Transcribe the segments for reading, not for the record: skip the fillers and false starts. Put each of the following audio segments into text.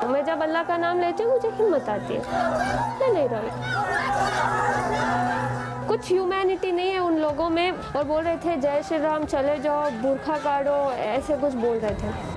मैं जब अल्लाह का नाम लेती हूँ मुझे हिम्मत आती है, मैं नहीं रोई। कुछ ह्यूमैनिटी नहीं है उन लोगों में। और बोल रहे थे जय श्री राम, चले जाओ, बुर्खा काटो, ऐसे कुछ बोल रहे थे।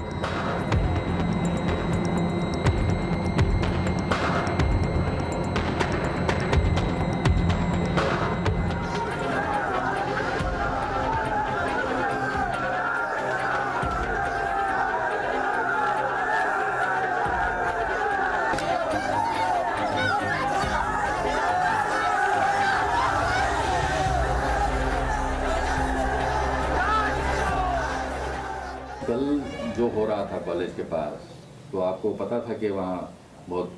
कल जो हो रहा था कॉलेज के पास, तो आपको पता था कि वहाँ बहुत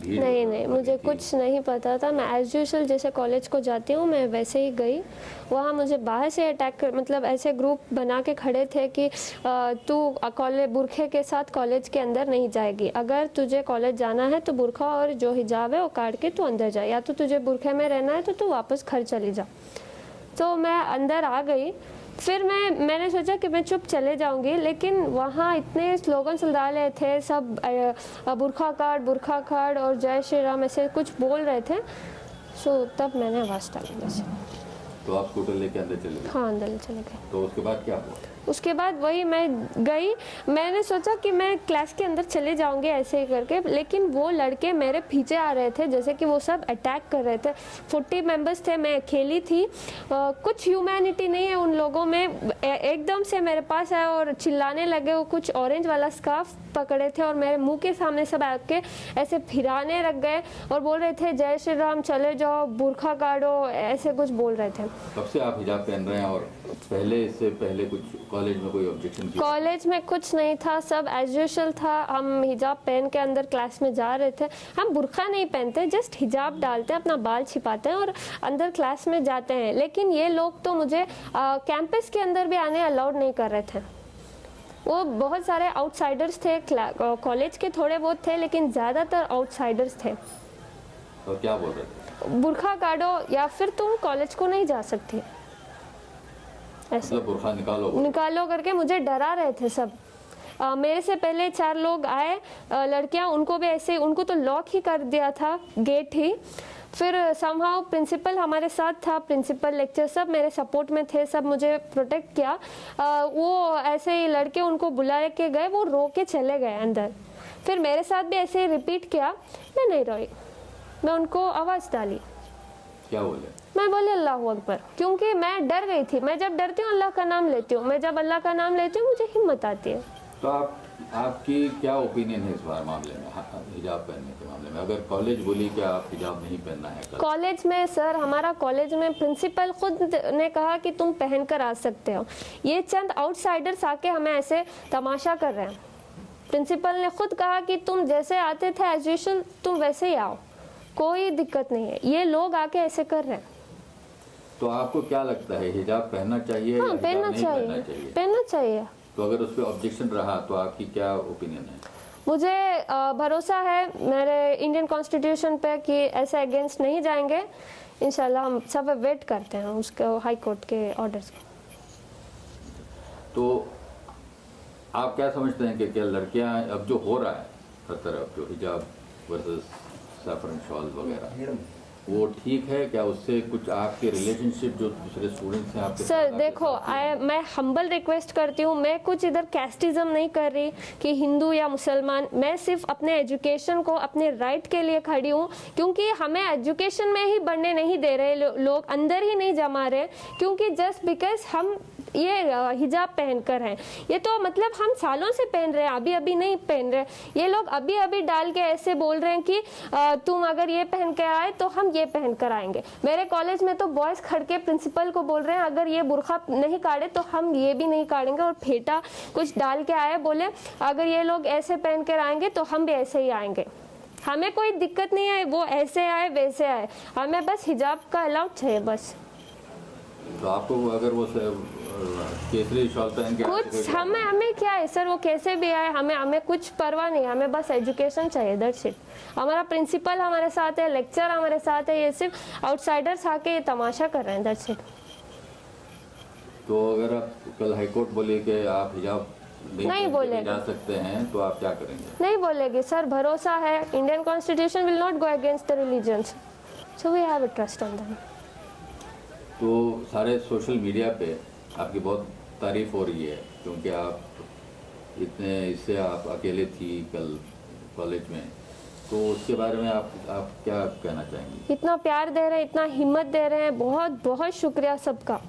भीड़? नहीं, मुझे कुछ नहीं पता था। मैं एज यूजुअल जैसे कॉलेज को जाती हूँ मैं वैसे ही गई। वहाँ मुझे बाहर से अटैक कर, मतलब ऐसे ग्रुप बना के खड़े थे कि तू कॉलेज बुरखे के साथ कॉलेज के अंदर नहीं जाएगी, अगर तुझे कॉलेज जाना है तो बुरखा और जो हिजाब है वो काट के तू अंदर जा, या तो तुझे बुरखे में रहना है तो तू वापस घर चली जा। तो मैं अंदर आ गई। फिर मैंने सोचा कि मैं चुप चले जाऊंगी, लेकिन वहाँ इतने स्लोगन्स डाले थे सब, बुरखा काट और जय श्री राम ऐसे कुछ बोल रहे थे। सो तब मैंने आवाज़ डाली जैसे। तो आप स्कूटर लेके अंदर चले गए? हाँ, अंदर चले गए। तो उसके बाद क्या हुआ? उसके बाद वही मैं गई, मैंने सोचा कि मैं क्लास के अंदर चले जाऊंगी ऐसे ही करके, लेकिन वो लड़के मेरे पीछे आ रहे थे जैसे कि वो सब अटैक कर रहे थे। 40 मेंबर्स थे, मैं अकेली थी। कुछ ह्यूमैनिटी नहीं है उन लोगों में। एकदम से मेरे पास आए और चिल्लाने लगे। वो कुछ ऑरेंज वाला स्कार्फ पकड़े थे और मेरे मुंह के सामने सब आके ऐसे फिराने लग गए और बोल रहे थे जय श्री राम, चले जाओ, बुरखा काटो, ऐसे कुछ बोल रहे थे। कब से आप हिजाब पहन रहे हैं और इससे पहले कुछ कॉलेज में कोई ऑब्जेक्शन किया? कॉलेज में कुछ नहीं था, सब एज यूजुअल था। हम हिजाब पहन के अंदर क्लास में जा रहे थे। हम बुरखा नहीं पहनते, जस्ट हिजाब डालते हैं, अपना बाल छिपाते हैं और अंदर क्लास में जाते हैं। लेकिन ये लोग तो मुझे कैंपस के अंदर भी आने अलाउड नहीं कर रहे थे। वो बहुत सारे आउटसाइडर्स थे, कॉलेज के थोड़े बहुत थे, लेकिन ज़्यादातर आउटसाइडर्स थे। तो क्या बोल रहे थे? बुरखा काटो या फिर तुम कॉलेज को नहीं जा सकती, ऐसे मतलब बुरखा निकालो करके मुझे डरा रहे थे सब। मेरे से पहले 4 लोग आए, लड़कियां, उनको भी ऐसे, उनको तो लॉक ही कर दिया था, गेट ही। फिर समहाउ प्रिंसिपल हमारे साथ था, प्रिंसिपल लेक्चर सब मेरे सपोर्ट में थे, सब मुझे प्रोटेक्ट किया। वो ऐसे ही लड़के उनको बुला के गए, वो रो के चले गए अंदर। फिर मेरे साथ भी ऐसे ही रिपीट किया, मैं नहीं रोई, मैं उनको आवाज़ डाली। क्या बोले? मैं बोले अल्लाह अकबर, क्योंकि मैं डर गई थी। मैं जब डरती हूँ अल्लाह का नाम लेती हूँ, मैं जब अल्लाह का नाम लेती हूँ मुझे हिम्मत आती है। तो आपकी क्या ओपिनियन है इस बार मामले में, हिजाब पहनने के मामले में? अगर कॉलेज बोली कि आप हिजाब नहीं पहनना है कॉलेज में, सर हमारा कॉलेज में प्रिंसिपल खुद ने कहा कि तुम पहन कर आ सकते हो। ये चंद आउटसाइडर्स आके हमें ऐसे तमाशा कर रहे हैं। प्रिंसिपल ने खुद कहा कि तुम जैसे आते थे एज यूजुअल तुम वैसे ही आओ, कोई दिक्कत नहीं है। ये लोग आके ऐसे कर रहे हैं। तो आपको क्या लगता है, हिजाब पहनना चाहिए? हाँ, या पहनना चाहिए, पहनना चाहिए। तो अगर उस पर ऑब्जेक्शन रहा तो आपकी क्या ओपिनियन है? मुझे भरोसा है मेरे इंडियन कॉन्स्टिट्यूशन पे कि ऐसे अगेंस्ट नहीं जाएंगे। इंशाल्लाह हम सब वेट करते हैं उसके हाई कोर्ट के ऑर्डर्स के। तो आप क्या समझते हैं कि क्या लड़कियां, अब जो हो रहा है हर तरफ, जो हिजाब वर्सेस सैफरन शॉल वगैरह, वो ठीक है क्या? उससे कुछ आपके रिलेशनशिप जो दूसरे स्टूडेंट्स हैं आपके? सर देखो, मैं हम्बल रिक्वेस्ट करती हूँ, मैं कुछ इधर कैस्टिज्म नहीं कर रही कि हिंदू या मुसलमान। मैं सिर्फ अपने एजुकेशन को, अपने राइट के लिए खड़ी हूँ, क्योंकि हमें एजुकेशन में ही बढ़ने नहीं दे रहे लोग, अंदर ही नहीं जमा रहे, क्योंकि जस्ट बिकॉज हम ये हिजाब पहनकर हैं। ये तो मतलब हम सालों से पहन रहे हैं, अभी अभी नहीं पहन रहे। ये लोग अभी अभी डाल के ऐसे बोल रहे हैं कि तुम अगर ये पहन के आए तो हम ये पहन कर आएंगे। मेरे कॉलेज में तो बॉयज खड़ के प्रिंसिपल को बोल रहे हैं अगर ये बुरखा नहीं काटे तो हम ये भी नहीं काटेंगे, और फेटा कुछ डाल के आए, बोले अगर ये लोग ऐसे पहन कर आएंगे तो हम भी ऐसे ही आएंगे। हमें कोई दिक्कत नहीं है, वो ऐसे आए वैसे आए, हमें बस हिजाब का अलाउड चाहिए बस। तो आपको अगर वो केसरी शॉल पहन के कुछ हमें क्या है सर, वो कैसे भी आए, हमें कुछ परवाह नहीं, हमें बस एजुकेशन चाहिए, दैट्स इट। हमारा प्रिंसिपल हमारे साथ है, लेक्चर हमारे साथ है, ये सिर्फ आउटसाइडर्स आके ये तमाशा कर रहे हैं, दैट्स इट। तो अगर आप कल हाईकोर्ट बोले कि आप हिजाब नहीं बोलेगी। जा सकते हैं तो आप क्या करेंगे? नहीं बोलेगी सर, भरोसा है, Indian constitution will not go against the religions, so we have a trust on them. तो सारे सोशल मीडिया पे आपकी बहुत तारीफ हो रही है, क्योंकि आप इतने इससे आप अकेले थी कल कॉलेज में, तो उसके बारे में आप क्या कहना चाहेंगी? इतना प्यार दे रहे हैं, इतना हिम्मत दे रहे हैं, बहुत बहुत शुक्रिया सबका।